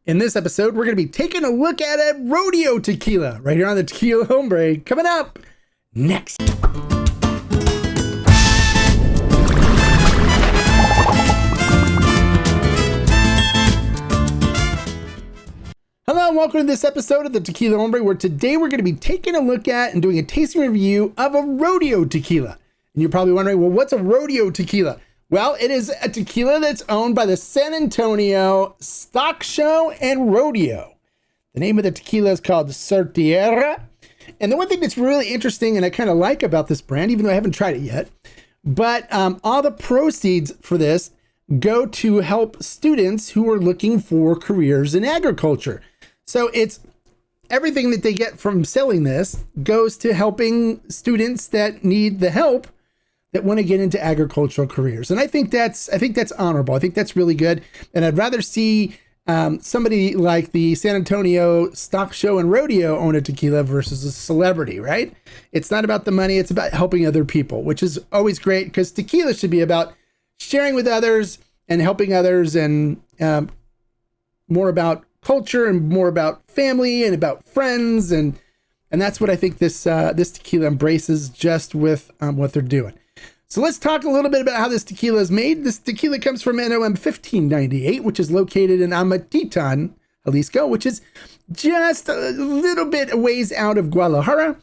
In this episode, we're going to be taking a look at a Rodeo Tequila right here on the Tequila Hombre. Coming up next. Hello and welcome to this episode of the Tequila Hombre, where today we're going to be taking a look at and doing a tasting review of a Rodeo Tequila. And you're probably wondering, well, what's a Rodeo Tequila? Well, it is a tequila that's owned by the San Antonio Stock Show and Rodeo. The name of the tequila is called Surtierra. And the one thing that's really interesting and I kind of like about this brand, even though I haven't tried it yet, but all the proceeds for this go to help students who are looking for careers in agriculture. So it's everything that they get from selling this goes to helping students that need the help that want to get into agricultural careers. And I think that's honorable. I think that's really good. And I'd rather see somebody like the San Antonio Stock Show and Rodeo own a tequila versus a celebrity, right? It's not about the money. It's about helping other people, which is always great because tequila should be about sharing with others and helping others, and more about culture and more about family and about friends. And that's what I think this tequila embraces just with what they're doing. So let's talk a little bit about how this tequila is made. This tequila comes from NOM 1598, which is located in Amatitan, Jalisco, which is just a little bit a ways out of Guadalajara.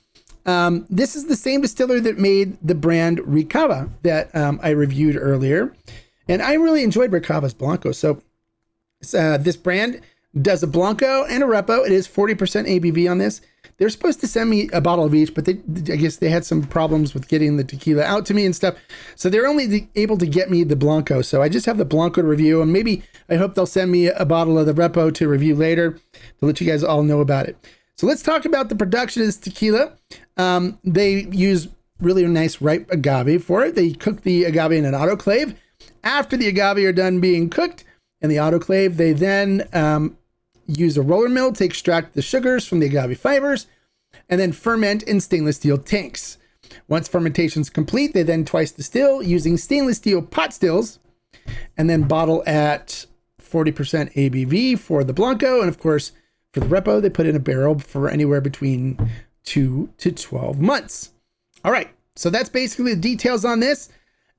This is the same distiller that made the brand Ricava that I reviewed earlier. And I really enjoyed Ricava's Blanco. So this brand does a Blanco and a Repo. It is 40% ABV on this. They're supposed to send me a bottle of each, but I guess they had some problems with getting the tequila out to me and stuff. So they're only able to get me the Blanco. So I just have the Blanco to review, and maybe I hope they'll send me a bottle of the Repo to review later to let you guys all know about it. So let's talk about the production of this tequila. They use really nice ripe agave for it. They cook the agave in an autoclave. After the agave are done being cooked in the autoclave, they then use a roller mill to extract the sugars from the agave fibers and then ferment in stainless steel tanks. Once fermentation is complete, they then twice distill using stainless steel pot stills and then bottle at 40% ABV for the Blanco. And of course, for the Repo, they put in a barrel for anywhere between 2 to 12 months. All right, so that's basically the details on this.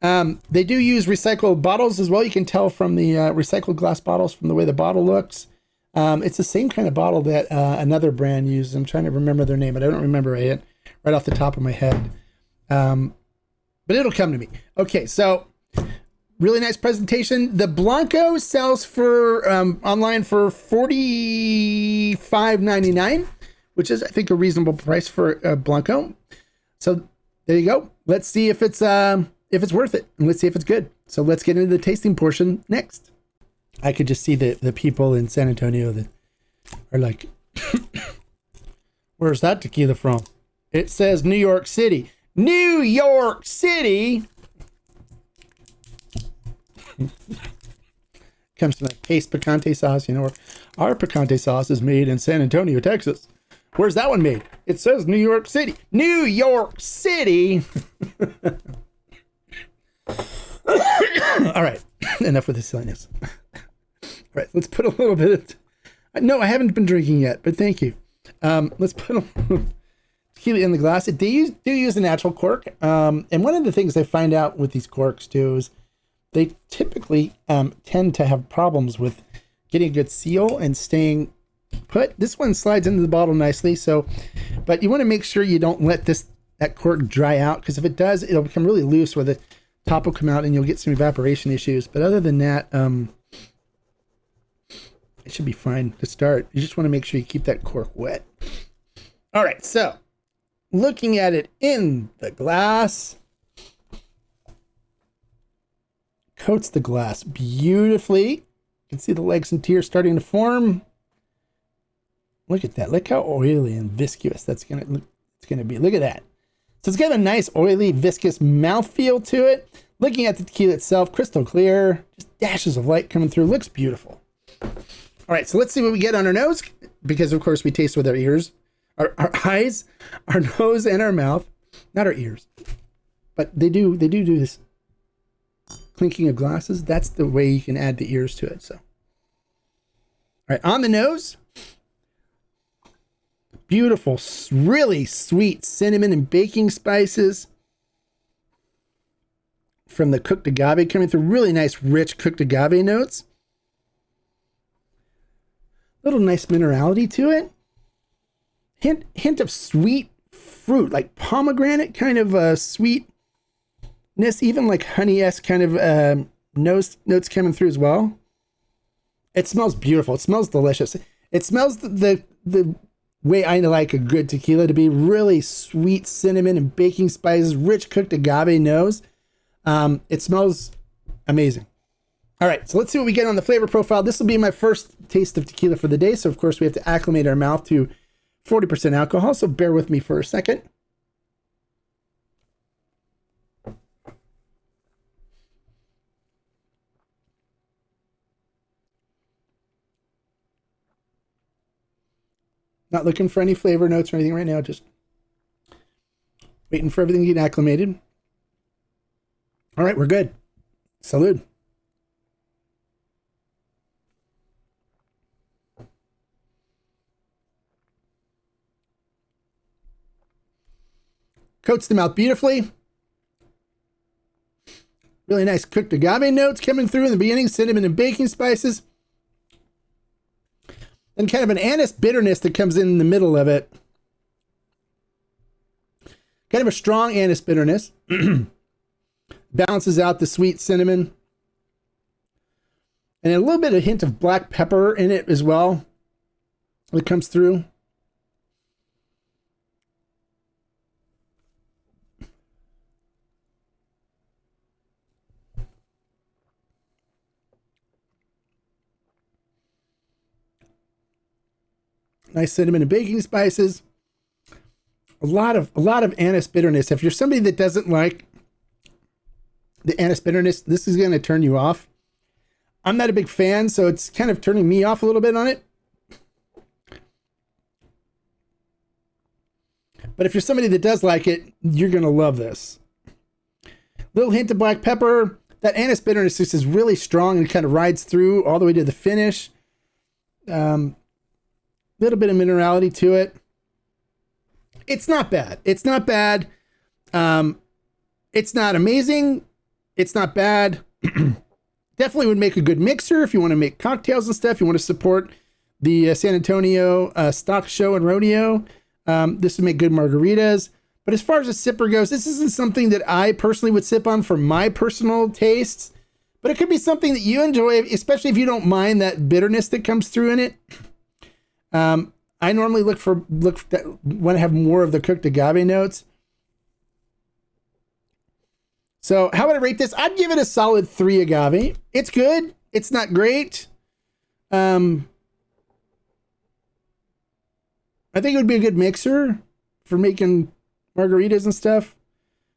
They do use recycled bottles as well. You can tell from the recycled glass bottles from the way the bottle looks. It's the same kind of bottle that another brand uses. I'm trying to remember their name, but I don't remember it right off the top of my head. But it'll come to me. Okay, so really nice presentation. The Blanco sells for online for $45.99, which is, I think, a reasonable price for a Blanco. So there you go. Let's see if it's worth it, and let's see if it's good. So let's get into the tasting portion next. I could just see the people in San Antonio that are like, where's that tequila from? It says New York City. New York City! Comes to the paste picante sauce, our picante sauce is made in San Antonio, Texas. Where's that one made? It says New York City. New York City! All right, enough with the silliness. All right, let's put a little bit of... No, I haven't been drinking yet, but thank you. Let's put a little tequila in the glass. They do use a natural cork. And one of the things I find out with these corks, too, is they typically tend to have problems with getting a good seal and staying put. This one slides into the bottle nicely, but you want to make sure you don't let that cork dry out, because if it does, it'll become really loose where the top will come out and you'll get some evaporation issues. But other than that, it should be fine to start. You just want to make sure you keep that cork wet. All right, so looking at it in the glass, coats the glass beautifully. You can see the legs and tears starting to form. Look at that. Look how oily and viscous it's gonna be. Look at that. So it's got a nice oily, viscous mouthfeel to it. Looking at the tequila itself, crystal clear, just dashes of light coming through. Looks beautiful. All right, so let's see what we get on our nose, because of course we taste with our ears, our eyes, our nose, and our mouth. Not our ears, but they do this clinking of glasses. That's the way you can add the ears to it. So All right, on the nose, beautiful, really sweet cinnamon and baking spices from the cooked agave coming through. Really nice, rich cooked agave notes. Little nice minerality to it. Hint of sweet fruit, like pomegranate kind of sweetness, even like honey-esque kind of notes coming through as well. It smells beautiful. It smells delicious. It smells the way I like a good tequila to be. Really sweet cinnamon and baking spices, rich cooked agave nose. It smells amazing. All right, so let's see what we get on the flavor profile. This will be my first taste of tequila for the day. So of course we have to acclimate our mouth to 40% alcohol. So bear with me for a second. Not looking for any flavor notes or anything right now. Just waiting for everything to get acclimated. All right, we're good. Salud. Coats the mouth beautifully. Really nice cooked agave notes coming through in the beginning. Cinnamon and baking spices. And kind of an anise bitterness that comes in the middle of it. Kind of a strong anise bitterness. Balances out the sweet cinnamon. And a little bit of hint of black pepper in it as well. That comes through. Nice cinnamon and baking spices. A lot of anise bitterness. If you're somebody that doesn't like the anise bitterness, this is going to turn you off. I'm not a big fan, so it's kind of turning me off a little bit on it. But if you're somebody that does like it, you're going to love this. Little hint of black pepper. That anise bitterness just is really strong and kind of rides through all the way to the finish. Little bit of minerality to it. It's not bad. It's not bad. It's not amazing. It's not bad. Definitely would make a good mixer if you want to make cocktails and stuff. You want to support the San Antonio stock show and rodeo. This would make good margaritas. But as far as a sipper goes, this isn't something that I personally would sip on for my personal tastes. But it could be something that you enjoy, especially if you don't mind that bitterness that comes through in it. I normally want to have more of the cooked agave notes. So how would I rate this? I'd give it a solid 3 agave. It's good. It's not great. I think it would be a good mixer for making margaritas and stuff.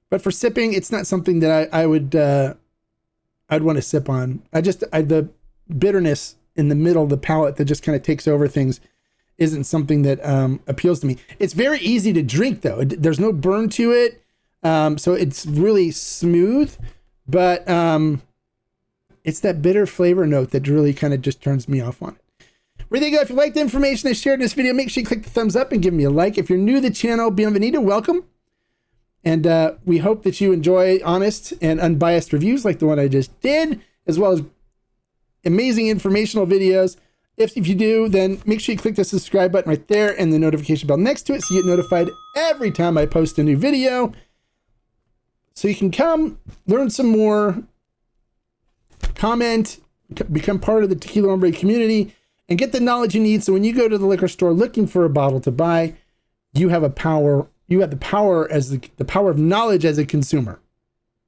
But for sipping, it's not something that I'd want to sip on. The bitterness in the middle of the palate that just kind of takes over things isn't something that appeals to me. It's very easy to drink though. There's no burn to it. So it's really smooth, but it's that bitter flavor note that really kind of just turns me off on it. Where you go, if you like the information I shared in this video, make sure you click the thumbs up and give me a like. If you're new to the channel, bienvenido, welcome. And we hope that you enjoy honest and unbiased reviews like the one I just did, as well as amazing informational videos. If you do, then make sure you click the subscribe button right there and the notification bell next to it so you get notified every time I post a new video. So you can come, learn some more, comment, become part of the Tequila Hombre community, and get the knowledge you need so when you go to the liquor store looking for a bottle to buy, you have the power as the power of knowledge as a consumer.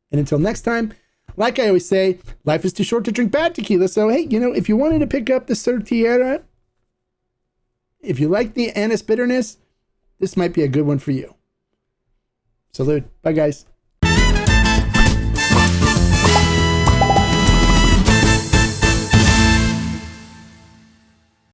And until next time, like I always say, life is too short to drink bad tequila. So, hey, if you wanted to pick up the Surtierra, if you like the anise bitterness, this might be a good one for you. Salute. Bye, guys.